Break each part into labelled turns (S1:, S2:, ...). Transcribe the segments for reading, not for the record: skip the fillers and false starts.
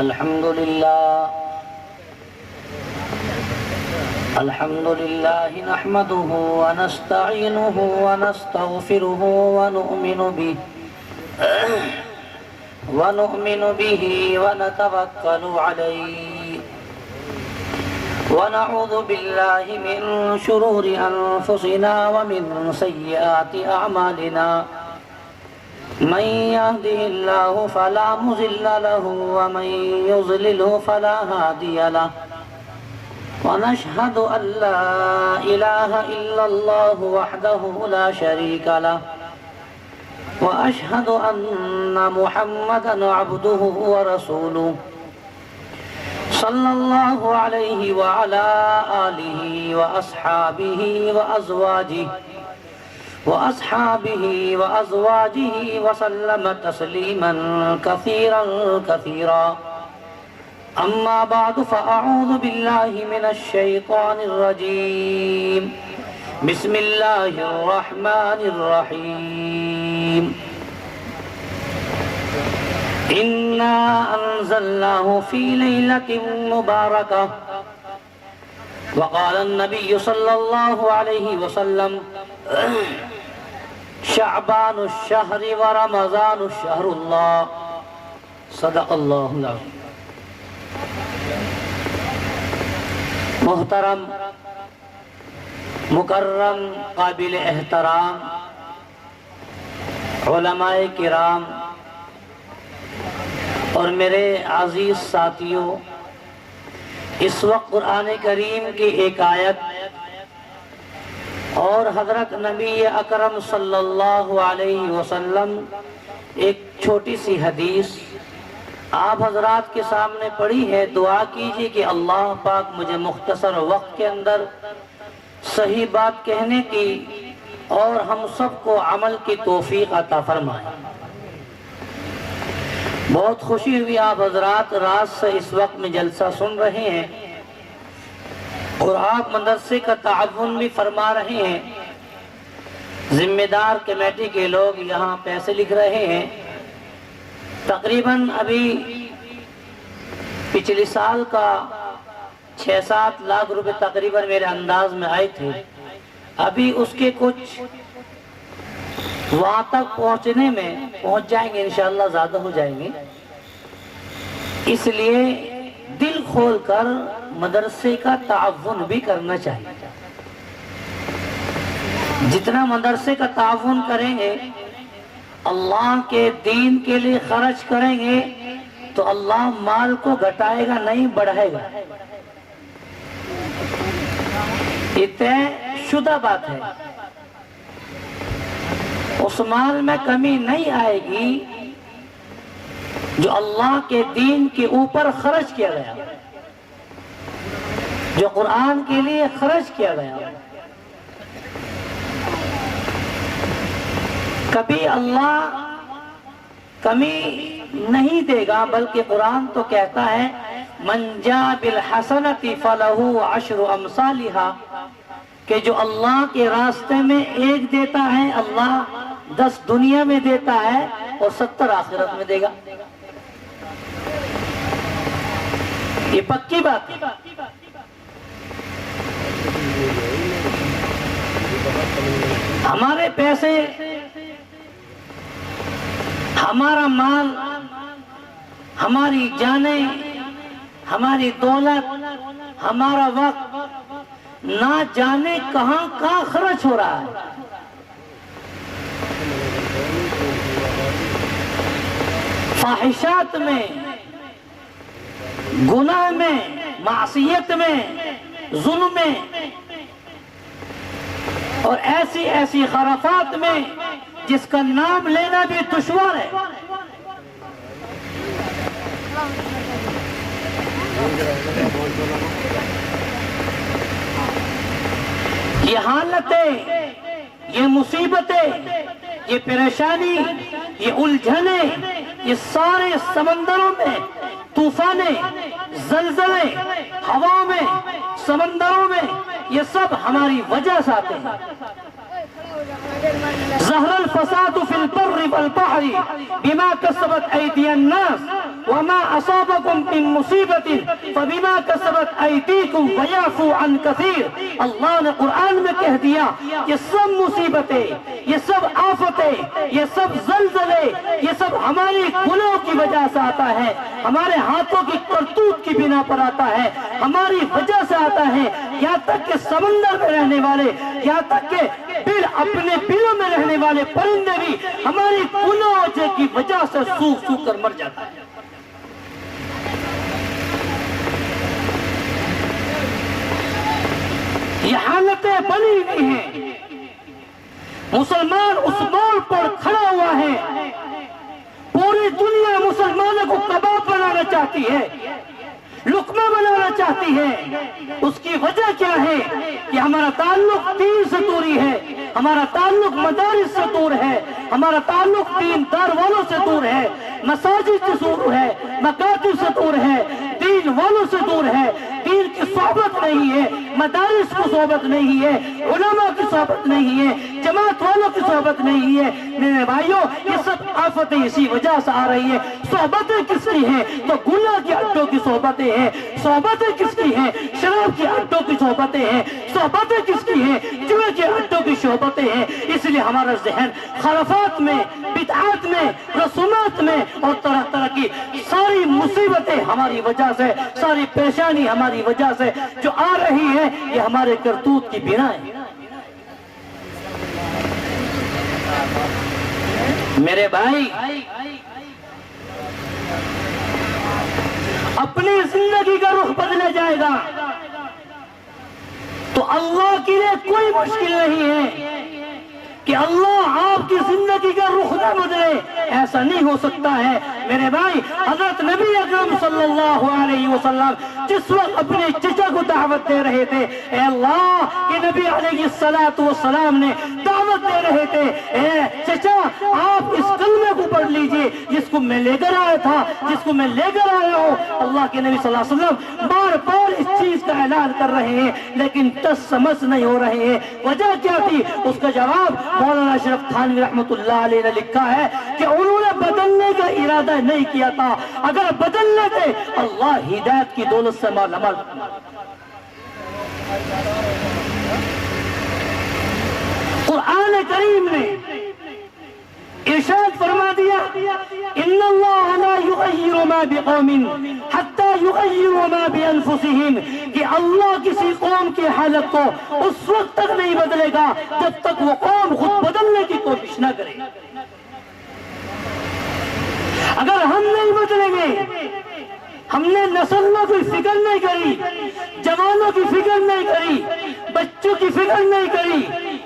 S1: الحمد لله نحمده ونستعينه ونستغفره ونؤمن به ونتوكل عليه ونعوذ بالله من شرور أنفسنا ومن سيئات أعمالنا من يهده الله فلا مضل له ومن يضلله فلا هادي له ونشهد أن لا إله إلا الله وحده لا شريك له وأشهد أن محمدًا عبده ورسوله صلى الله عليه وعلى آله وأصحابه وسلم تسليما كثيرا أما بعد فأعوذ بالله من الشيطان الرجيم بسم الله الرحمن الرحيم إنا أنزلناه في ليلة مباركة وقال النبي صلى الله عليه وسلم شعبان الشهر ورمضان الشهر الله صدق الله العظيم. محترم مکرم قابل احترام علماء کرام اور میرے عزیز ساتھیوں، اس وقت قرآن کریم کی ایک آیت اور حضرت نبی اکرم صلی اللہ علیہ وسلم ایک چھوٹی سی حدیث آپ حضرات کے سامنے پڑھی ہے. دعا کیجئے کہ اللہ پاک مجھے مختصر وقت کے اندر صحیح بات کہنے کی اور ہم سب کو عمل کی توفیق عطا فرمائے. بہت خوشی ہوئی آپ حضرات رات سے اس وقت میں جلسہ سن رہے ہیں اور آپ مدرسے کا تعاون بھی فرما رہے ہیں. ذمہ دار کمیٹی کے لوگ یہاں پیسے لکھ رہے ہیں. تقریباً ابھی پچھلے سال کا 6-7 لاکھ روپے تقریباً میرے انداز میں آئے تھے. ابھی اس کے کچھ وہاں تک پہنچ جائیں گے انشاءاللہ، زیادہ ہو جائیں گے. اس لیے دل کھول کر مدرسے کا تعاون بھی کرنا چاہیے. جتنا مدرسے کا تعاون کریں گے، اللہ کے دین کے لیے خرچ کریں گے تو اللہ مال کو گھٹائے گا نہیں، بڑھائے گا. یہ طے شدہ بات ہے. اس مال میں کمی نہیں آئے گی جو اللہ کے دین کے اوپر خرچ کیا گیا، جو قرآن کے لیے خرچ کیا گیا. کبھی اللہ کمی نہیں دے گا، بلکہ قرآن تو کہتا ہے من جاء بالحسنۃ فلہ عشر امثالھا، کہ جو اللہ کے راستے میں ایک دیتا ہے اللہ 10 دنیا میں دیتا ہے اور 70 آخرت میں دے گا. یہ پکی بات ہے. ہمارے پیسے، ہمارا مال، ہماری جانیں، ہماری دولت، ہمارا وقت نہ جانے کہاں کہاں خرچ ہو رہا ہے. فاحشات میں، گناہ میں، معصیت میں، ظلم میں اور ایسی خرافات میں جس کا نام لینا بھی دشوار ہے. یہ حالتیں، یہ مصیبتیں، یہ پریشانی، یہ الجھنیں، یہ سارے سمندروں میں، طوفانیں، زلزلے، ہوا میں، سمندروں میں، یہ سب ہماری وجہ سے آتے ہیں. ظہر الفساد فی البر والبحر بما کسبت ایدی الناس وما اصابکم من مصیبت فبما کسبت ایدیکم ویعفو عن کثیر. اللہ نے قرآن میں کہہ دیا یہ سب مصیبتیں، یہ سب آفتیں، یہ سب زلزلے، یہ سب ہماری گناہوں کی وجہ سے آتا ہے، ہمارے ہاتھوں کی کرتوت کی بنا پر آتا ہے، ہماری وجہ سے آتا ہے. یہاں تک کہ سمندر میں رہنے والے، یہاں تک کہ اپنے بلوں میں رہنے والے پرندے بھی ہماری گناہوں کی وجہ سے سوکھ سوکھ کر مر جاتا ہے. یہ حالتیں بنی ہوئی ہیں. مسلمان اس موڑ پر کھڑا ہوا ہے. پوری دنیا مسلمانوں کو کباب بنانا چاہتی ہے، لقمہ بنانا چاہتی ہے. اس کی وجہ کیا ہے کہ ہمارا تعلق دین سے دوری ہے، ہمارا تعلق مدارس سے دور ہے، ہمارا تعلق دین دار والوں سے دور ہے، مساجد سے دور ہے، مکاتب سے دور ہے، دین والوں سے دور ہے. دین کی صحبت نہیں ہے، مدارس کی صحبت نہیں ہے، علماء کی صحبت نہیں ہے، جماعت والوں کی صحبت نہیں ہے. میرے بھائیوں، یہ سب آفتیں اسی وجہ سے آ رہی ہے. صحبتیں کس کی ہیں؟ تو گناہ کے اڈوں کی صحبتیں ہیں. صحبتیں کس کی ہیں؟ شراب کے اڈوں کی صحبتیں ہیں. صحبتیں کس کی ہیں؟ جوے کے اڈوں کی صحبتیں ہیں. اس لیے ہمارا ذہن خرافات میں، بدعات میں، رسومات میں اور طرح طرح کی ساری مصیبتیں ہماری وجہ سے، ساری پریشانی ہماری وجہ سے جو آ رہی ہے، یہ ہمارے کرتوت کی بنا ہے. میرے بھائی، اپنی زندگی کا رخ بدلا جائے گا تو اللہ کے لیے کوئی مشکل نہیں ہے کہ اللہ آپ کی زندگی کا رخ نہ بدلے. ایسا نہیں ہو سکتا ہے. میرے بھائی، حضرت نبی اکرم صلی اللہ علیہ وسلم جس وقت اپنے چچا کو دعوت دے رہے تھے، اے اللہ کے نبی علیہ السلام نے دعوت دے رہے تھے، اے چچا آپ اس کلمے کو پڑھ لیجئے جس کو میں لے کر آیا تھا، جس کو میں لے کر آیا ہوں. اللہ کے نبی صلی اللہ علیہ وسلم بار بار اس چیز کا اعلان کر رہے ہیں لیکن ٹس سمجھ نہیں ہو رہے ہیں. وجہ کیا تھی؟ اس کا جواب مولانا اشرف تھانوی رحمۃ اللہ علیہ نے لکھا ہے کہ انہوں نے بدلنے کا ارادہ نہیں کیا تھا. اگر بدلنے تھے اللہ ہدایت کی دولت سے مالا مال. قرآن کریم نے ارشاد فرما دیا، ان اللہ لا یغیر ما بقوم حتی یغیروا ما بانفسہم، کہ اللہ کسی قوم کی حالت کو اس وقت تک نہیں بدلے گا جب تک وہ قوم خود بدلنے کی کوشش نہ کرے. اگر ہم نہیں بدلیں گے، ہم نے نسلوں کی فکر نہیں کری، جوانوں کی فکر نہیں کری، بچوں کی فکر نہیں کری،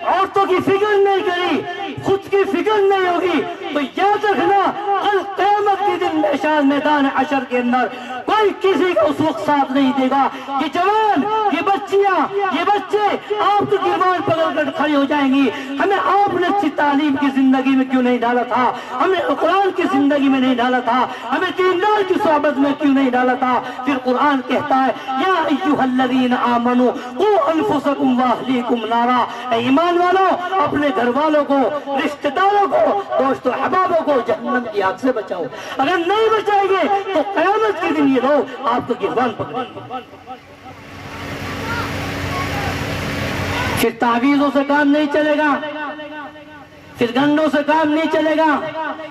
S1: عورتوں کی فکر نہیں کری، خود کی فکر نہیں ہوگی، تو یاد رکھنا کل قیامت کے دن میدان حشر کے اندر کوئی کسی کا اس وقت ساتھ نہیں دے گا. یہ جوان، یہ بچیاں، یہ بچے آپ کی گربان پکڑ کر کھڑی ہو جائیں گی، ہمیں آپ نے اچھی تعلیم کی زندگی میں کیوں نہیں ڈالا تھا، ہمیں قرآن کی زندگی میں نہیں ڈالا تھا، ہمیں دیندار کی صحبت میں کیوں نہیں ڈالا تھا. پھر قرآن کہتا ہے، یا ایھا الذین آمنوا قوا انفسکم واہلیکم نارا، اے ایمان والو اپنے گھر والوں کو، رشتہ داروں کو، دوست و احبابوں کو جہنم کی آگ سے بچاؤ. اگر نہیں بچائیں گے تو قیامت کے دن یہ لوگ آپ کو گردان پکڑیں گے. پھر تعویذوں سے کام نہیں چلے گا، پھر گنڈوں سے کام نہیں چلے گا،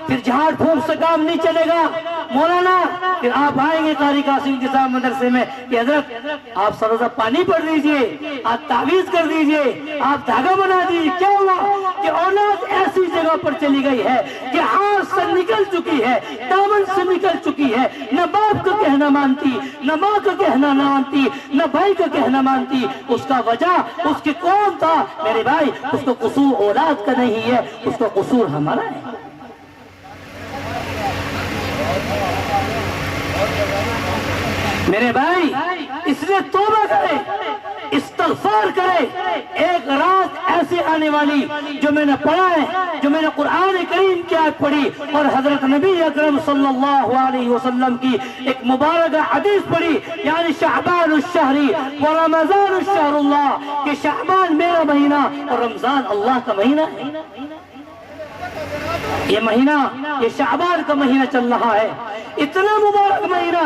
S1: پھر جھاڑ پھونک سے کام نہیں چلے گا. مولانا پھر آپ آئیں گے قاری قاسم کے صاحب مدرسے میں کہ حضرت آپ سروزہ پانی پڑھ لیجئے، آپ تعویذ کر دیجئے، آپ دھاگا بنا دیجئے. کیا ہوا کہ اولاد ایسی جگہ پر چلی گئی ہے کہ ہاتھ سے نکل چکی ہے، دامن سے نکل چکی ہے، نہ باپ کا کہنا مانتی، نہ ماں کا کہنا نہ مانتی، نہ بھائی کا کہنا مانتی. اس کا وجہ اس کی کون تھا؟ میرے بھائی، اس کو قصور اولاد کا نہیں ہے، اس کا قصور ہمارا ہے. میرے بھائی، اس لیے توبہ کرے، استغفار کرے. ایک رات ایسے آنے والی جو میں نے پڑھا ہے، جو میں نے قرآن کریم کی آیت پڑھی اور حضرت نبی اکرم صلی اللہ علیہ وسلم کی ایک مبارکہ حدیث پڑھی، یعنی شعبان الشہری و رمضان الشہر اللہ، کہ شعبان میرا مہینہ اور رمضان اللہ کا مہینہ ہے۔ یہ مہینہ، یہ شعبان کا مہینہ چل رہا ہے، اتنا مبارک مہینہ،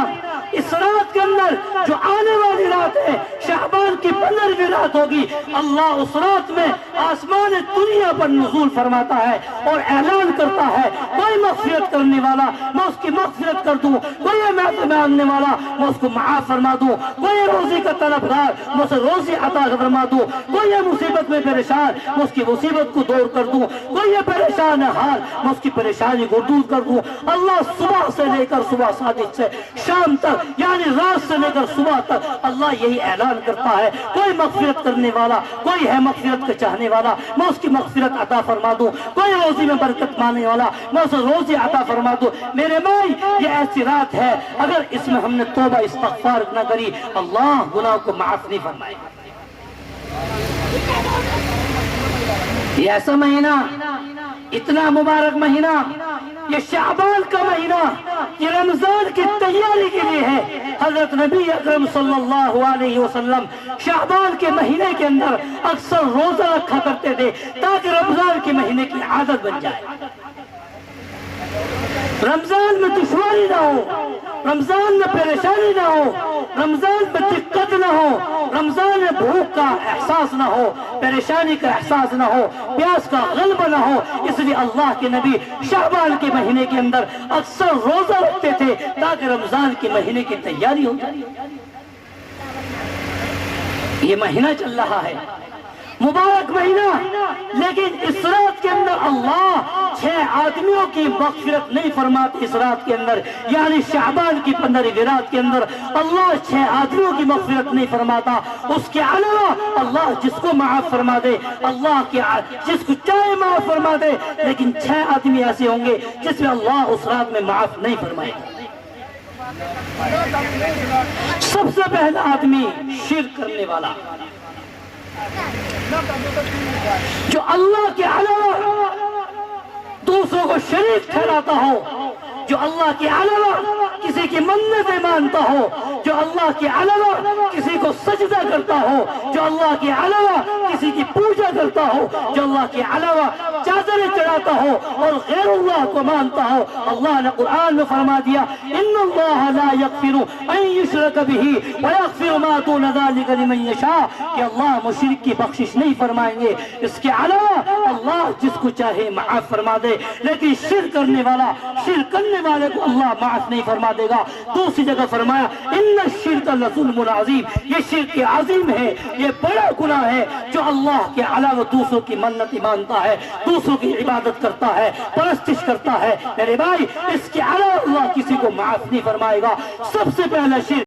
S1: اس رات کے اندر جو آنے والی رات ہے شعبان کی 15ویں رات ہوگی، اللہ اس رات میں آسمان دنیا پر نزول فرماتا ہے اور اعلان کرتا ہے کوئی مغفرت کرنے والا میں اس کی مغفرت کر دوں، کوئی معافی مانگنے والا میں اس کو معاف فرما دوں، کوئی روزی کا طلبگار میں اسے روزی عطا فرما دوں، کوئی مصیبت میں پریشان میں اس کی مصیبت کو دور کر دوں، کوئی پریشان حال میں اس کی پریشانی کو دور کر دوں۔ اللہ صبح سے لے کر صبح صادق سے شام تک، یعنی رات سے لے کر صبح تک اللہ یہی اعلان کرتا ہے کوئی مغفرت کرنے والا، کوئی ہے مغفرت کا چاہنے والا میں اس کی مغفرت عطا فرما دوں، کوئی روزی میں برکت ماننے والا میں اسے روزی عطا فرما دوں۔ میرے بھائی یہ ایسی رات ہے اگر اس میں ہم نے توبہ استغفار نہ کری اللہ گناہ کو معاف نہیں فرمائے گا۔ یہ ایسا مہینہ، اتنا مبارک مہینہ، یہ شعبان کا مہینہ، یہ رمضان کی تیاری کے لیے ہے۔ حضرت نبی اکرم صلی اللہ علیہ وسلم شعبان کے مہینے کے اندر اکثر روزہ رکھا کرتے تھے تاکہ رمضان کے مہینے کی عادت بن جائے، رمضان میں دشواری نہ ہو، رمضان میں پریشانی نہ ہو، رمضان میں دقت نہ ہو، رمضان میں بھوک کا احساس نہ ہو، پریشانی کا احساس نہ ہو، پیاس کا غلبہ نہ ہو۔ اس لیے اللہ کے نبی شعبان کے مہینے کے اندر اکثر روزہ رکھتے تھے تاکہ رمضان کے مہینے کی تیاری ہو جائے۔ یہ مہینہ چل رہا ہے، مبارک مہینہ، لیکن اس رات کے اندر اللہ 6 آدمیوں کی مغفرت نہیں فرماتے۔ اس رات کے اندر یعنی شعبان کی 15ویں رات کے اندر اللہ 6 آدمیوں کی مغفرت نہیں فرماتا۔ اس کے علاوہ اللہ جس کو معاف فرما دے، اللہ کے جس کو چاہے معاف فرما دے، لیکن 6 آدمی ایسے ہوں گے جس میں اللہ اس رات میں معاف نہیں فرمائے گا۔ سب سے پہلا آدمی شرک کرنے والا، جو اللہ کے علاوہ دوسروں کو شریک ٹھہراتا ہو، جو اللہ کے علاوہ کسی کی منتیں مانتا ہو، جو اللہ کے علاوہ کسی کو سجدہ کرتا ہو، جو اللہ کے علاوہ کسی کی پوجا کرتا ہو، جو اللہ کے علاوہ چادریں چڑھاتا ہو اور غیر اللہ کو مانتا ہو۔ اللہ نے قرآن میں فرما دیا ان اللہ لا یغفر ان یشرک بہ ویغفر ما دون ذلک لمن یشاء، کہ اللہ مشرک کی بخشش نہیں فرمائیں گے، اس کے علاوہ اللہ جس کو چاہے معاف فرما دے، لیکن شرک کرنے والا، شرک کرنے والے کو اللہ معاف نہیں فرما دے گا۔ دوسری جگہ فرمایا ان الشرک لظلم عظیم، یہ شرک عظیم ہے، یہ بڑا گناہ ہے جو اللہ کے علاوہ دوسروں کی منت مانتا ہے، دوسروں کی عبادت کرتا ہے، پرستش کرتا ہے۔ میرے بھائی اس کے علاوہ اللہ کسی کو معاف نہیں فرمائے گا۔ سب سے پہلا شرک